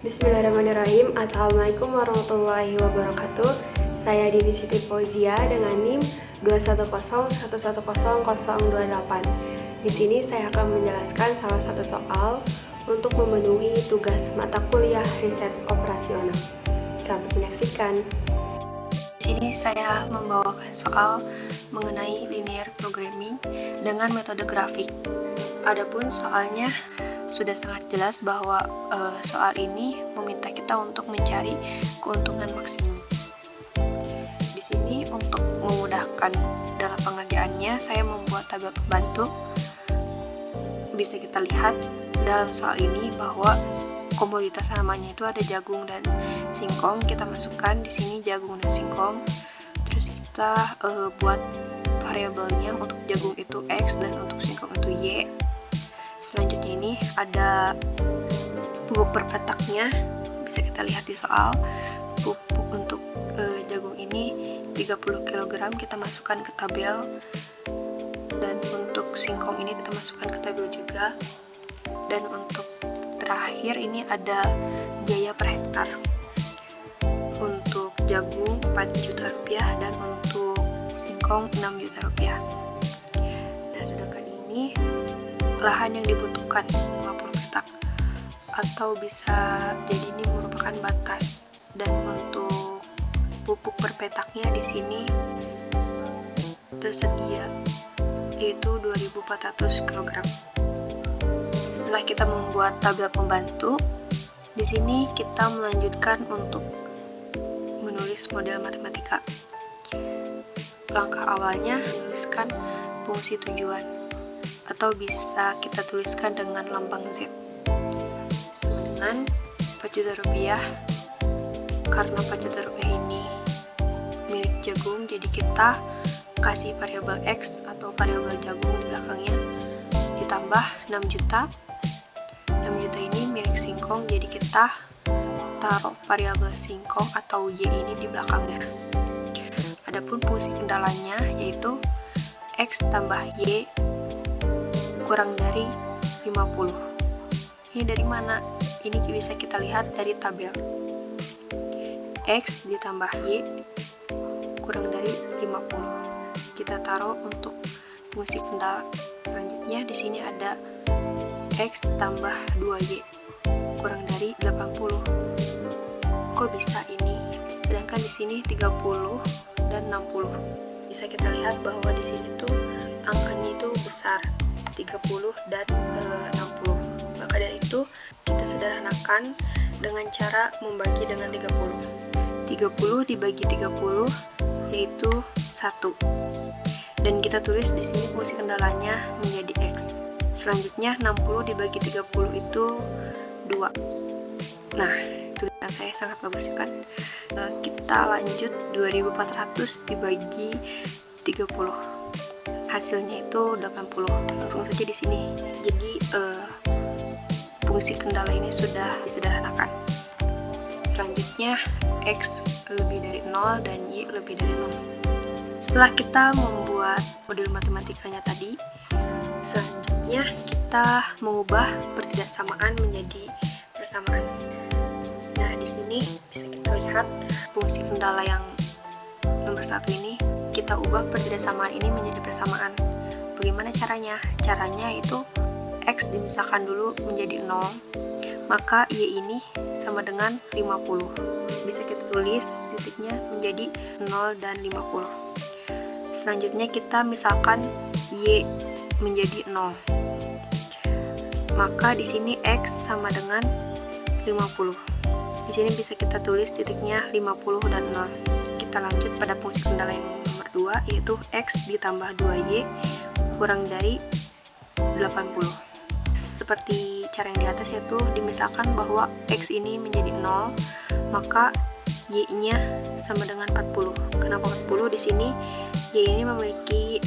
Bismillahirrahmanirrahim. Assalamualaikum warahmatullahi wabarakatuh. Saya Dini Siti Fauzia dengan NIM 210110028. Di sini saya akan menjelaskan salah satu soal untuk memenuhi tugas mata kuliah riset operasional. Selamat menyaksikan. Di sini saya membawakan soal mengenai linear programming dengan metode grafik. Adapun soalnya sudah sangat jelas bahwa soal ini meminta kita untuk mencari keuntungan maksimum. Di sini untuk memudahkan dalam pengerjaannya, saya membuat tabel pembantu. Bisa kita lihat dalam soal ini bahwa komoditas namanya itu ada jagung dan singkong. Kita masukkan di sini jagung dan singkong. Terus kita buat variabelnya, untuk jagung itu X dan untuk singkong itu Y. Selanjutnya ini ada pupuk per petaknya, bisa kita lihat di soal. Pupuk untuk jagung ini 30 kg kita masukkan ke tabel, dan untuk singkong ini kita masukkan ke tabel juga. Dan untuk terakhir ini ada biaya per hektar. Untuk jagung 4 juta rupiah dan untuk singkong 6 juta rupiah. Nah, sedangkan ini lahan yang dibutuhkan 50 petak, atau bisa jadi ini merupakan batas. Dan untuk pupuk per petaknya di sini tersedia yaitu 2400 kg. Setelah kita membuat tabel pembantu, di sini kita melanjutkan untuk menulis model matematika. Langkah awalnya menuliskan fungsi tujuan, atau bisa kita tuliskan dengan lambang Z sama dengan 4 juta rupiah. Karena 4 juta rupiah ini milik jagung, jadi kita kasih variabel X atau variabel jagung di belakangnya, ditambah 6 juta. 6 juta ini milik singkong, jadi kita taruh variabel singkong atau Y ini di belakangnya. Adapun fungsi kendalanya yaitu X tambah Y kurang dari 50. Ini dari mana? Ini bisa kita lihat dari tabel. X ditambah Y kurang dari 50. Kita taruh untuk fungsi kendala. Selanjutnya di sini ada X tambah 2Y kurang dari 80. Kok bisa ini? Sedangkan di sini 30 dan 60. Bisa kita lihat bahwa di sini tuh angkanya itu besar, 30 dan 60. Maka dari itu kita sederhanakan dengan cara membagi dengan 30. 30 dibagi 30 yaitu 1. Dan kita tulis di sini fungsi kendalanya menjadi X. Selanjutnya 60 dibagi 30 itu 2. Nah, tulisan saya sangat bagus kan? Kita lanjut 2400 dibagi 30. Hasilnya itu 80. Langsung saja di sini. Jadi fungsi kendala ini sudah disederhanakan. Selanjutnya X lebih dari 0 dan Y lebih dari 0. Setelah kita membuat model matematikanya tadi, selanjutnya kita mengubah pertidaksamaan menjadi persamaan. Nah, di sini bisa kita lihat fungsi kendala yang nomor 1 ini, kita ubah pertidaksamaan ini menjadi persamaan. Bagaimana caranya? Caranya itu X dimisahkan dulu menjadi 0, maka Y ini sama dengan 50. Bisa kita tulis titiknya menjadi 0 dan 50. Selanjutnya kita misalkan Y menjadi 0. Maka di sini X sama dengan 50. Di sini bisa kita tulis titiknya 50 dan 0. Kita lanjut pada fungsi kendala yang nomor 2, yaitu X ditambah 2Y kurang dari 80. Seperti cara yang di atas, yaitu dimisalkan bahwa X ini menjadi 0, maka Y-nya sama dengan 40. Kenapa 40? Di sini Y ini memiliki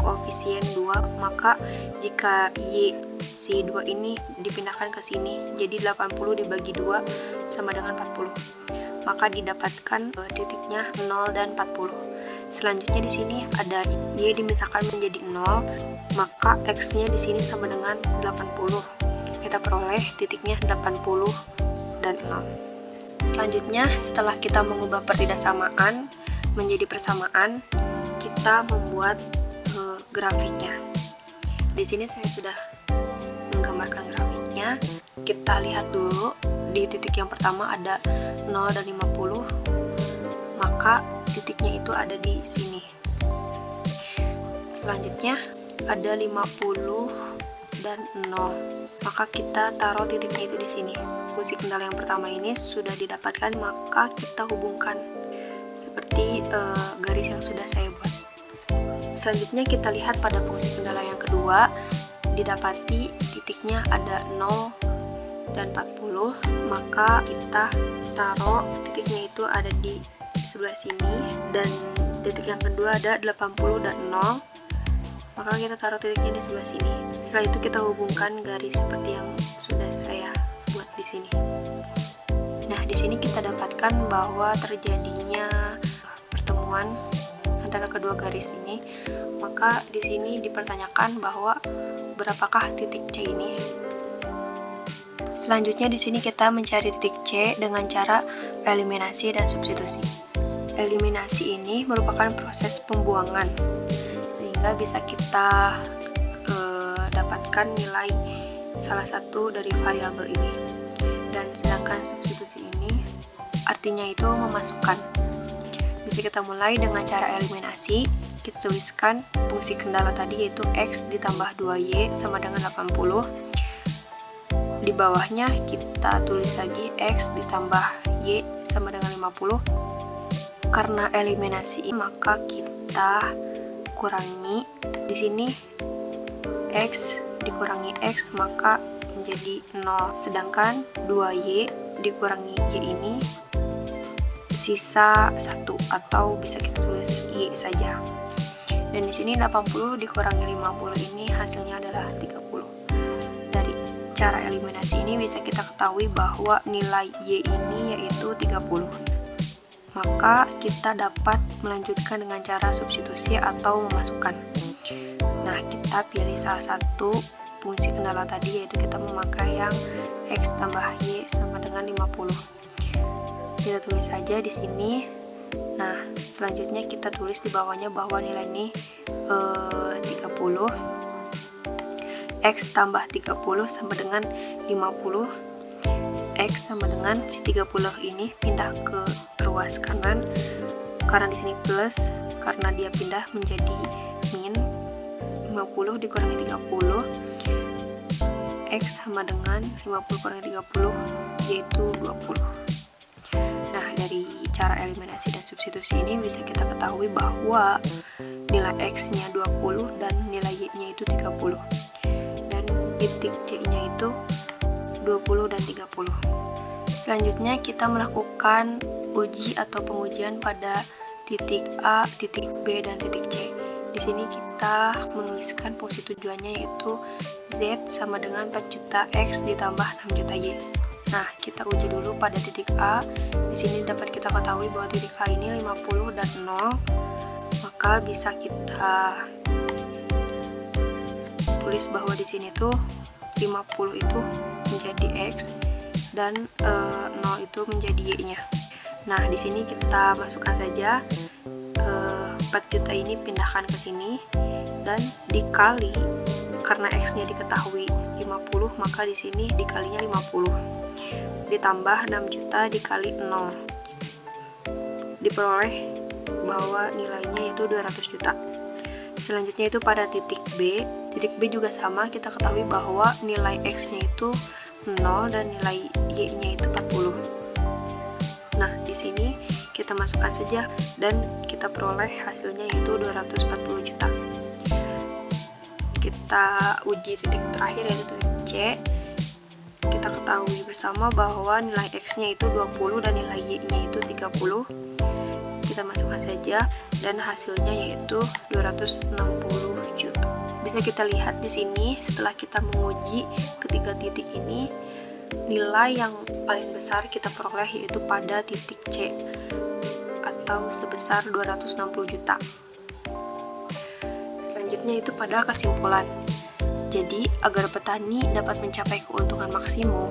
koefisien 2, maka jika Y si 2 ini dipindahkan ke sini, jadi 80 dibagi 2 sama dengan 40. Maka didapatkan titiknya 0 dan 40. Selanjutnya di sini ada Y dimisahkan menjadi 0, maka X-nya di sini sama dengan 80. Kita peroleh titiknya 80 dan 0. Selanjutnya, setelah kita mengubah pertidaksamaan menjadi persamaan, kita membuat grafiknya. Di sini saya sudah menggambarkan grafiknya. Kita lihat dulu di titik yang pertama ada 0 dan 50, maka titiknya itu ada di sini. Selanjutnya ada 50 dan 0, maka kita taruh titiknya itu di sini. Fungsi kendala yang pertama ini sudah didapatkan, maka kita hubungkan seperti garis yang sudah saya buat. Selanjutnya kita lihat pada fungsi kendala yang kedua, didapati titiknya ada 0 dan 40, maka kita taruh titiknya itu ada di sebelah sini, dan titik yang kedua ada 80 dan 0, maka kita taruh titiknya di sebelah sini. Setelah itu kita hubungkan garis seperti yang sudah saya buat di sini. Nah, di sini kita dapatkan bahwa terjadinya pertemuan antara kedua garis ini. Maka di sini dipertanyakan bahwa berapakah titik C ini. Selanjutnya di sini kita mencari titik C dengan cara eliminasi dan substitusi. Eliminasi ini merupakan proses pembuangan, sehingga bisa kita dapatkan nilai salah satu dari variabel ini. Dan sedangkan substitusi ini artinya itu memasukkan. Bisa kita mulai dengan cara eliminasi. Kita tuliskan fungsi kendala tadi, yaitu X ditambah 2Y sama dengan 80. Di bawahnya kita tulis lagi X ditambah Y sama dengan 50. Karena eliminasi, maka kita kurangi di sini X dikurangi X, maka menjadi 0. Sedangkan 2Y dikurangi Y ini sisa 1, atau bisa kita tulis Y saja. Dan di sini 80 dikurangi 50 ini hasilnya adalah 30. Dari cara eliminasi ini bisa kita ketahui bahwa nilai Y ini yaitu 30. Maka kita dapat melanjutkan dengan cara substitusi atau memasukkan. Nah, kita pilih salah satu fungsi kendala tadi, yaitu kita memakai yang X tambah Y sama dengan 50. Kita tulis saja di sini. Nah, selanjutnya kita tulis di bawahnya bahwa nilai ini 30. X tambah 30 sama dengan 50. X sama dengan si 30 ini pindah ke ruas kanan, karena di sini plus, karena dia pindah menjadi min. 50 dikurangi 30, X sama dengan 50 kurangi 30, yaitu 20. Nah, dari cara eliminasi dan substitusi ini bisa kita ketahui bahwa nilai X-nya 20 dan nilai Y-nya itu 30. Dan titik C-nya itu 20 dan 30. Selanjutnya kita melakukan uji atau pengujian pada titik A, titik B, dan titik C. Di sini kita menuliskan fungsi tujuannya, yaitu Z sama dengan 4 juta X ditambah 6 juta Y. Nah, kita uji dulu pada titik A. Di sini dapat kita ketahui bahwa titik A ini 50 dan 0. Maka bisa kita tulis bahwa di sini tuh 50 itu menjadi X dan 0 itu menjadi Y-nya. Nah, di sini kita masukkan saja 4 juta ini, pindahkan ke sini dan dikali, karena X-nya diketahui 50, maka di sini dikalinya 50. Ditambah 6 juta dikali 0. Diperoleh bahwa nilainya itu 200 juta. Selanjutnya itu pada titik B. Titik B juga sama, kita ketahui bahwa nilai X-nya itu 0 dan nilai Y-nya itu 40. Nah, di sini kita masukkan saja dan kita peroleh hasilnya yaitu 240 juta. Kita uji titik terakhir, yaitu titik C. Kita ketahui bersama bahwa nilai X-nya itu 20 dan nilai Y-nya itu 30. Kita masukkan saja dan hasilnya yaitu 260 juta. Bisa kita lihat di sini, setelah kita menguji ketiga titik ini, nilai yang paling besar kita peroleh yaitu pada titik C, atau sebesar 260 juta. Selanjutnya itu pada kesimpulan. Jadi, agar petani dapat mencapai keuntungan maksimum,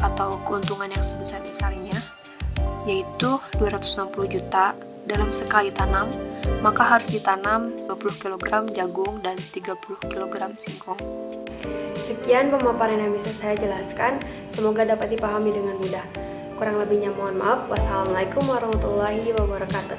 atau keuntungan yang sebesar-besarnya, yaitu 260 juta dalam sekali tanam, maka harus ditanam 20 kg jagung dan 30 kg singkong. Sekian pemaparan yang bisa saya jelaskan, semoga dapat dipahami dengan mudah. Kurang lebihnya mohon maaf. Wassalamualaikum warahmatullahi wabarakatuh.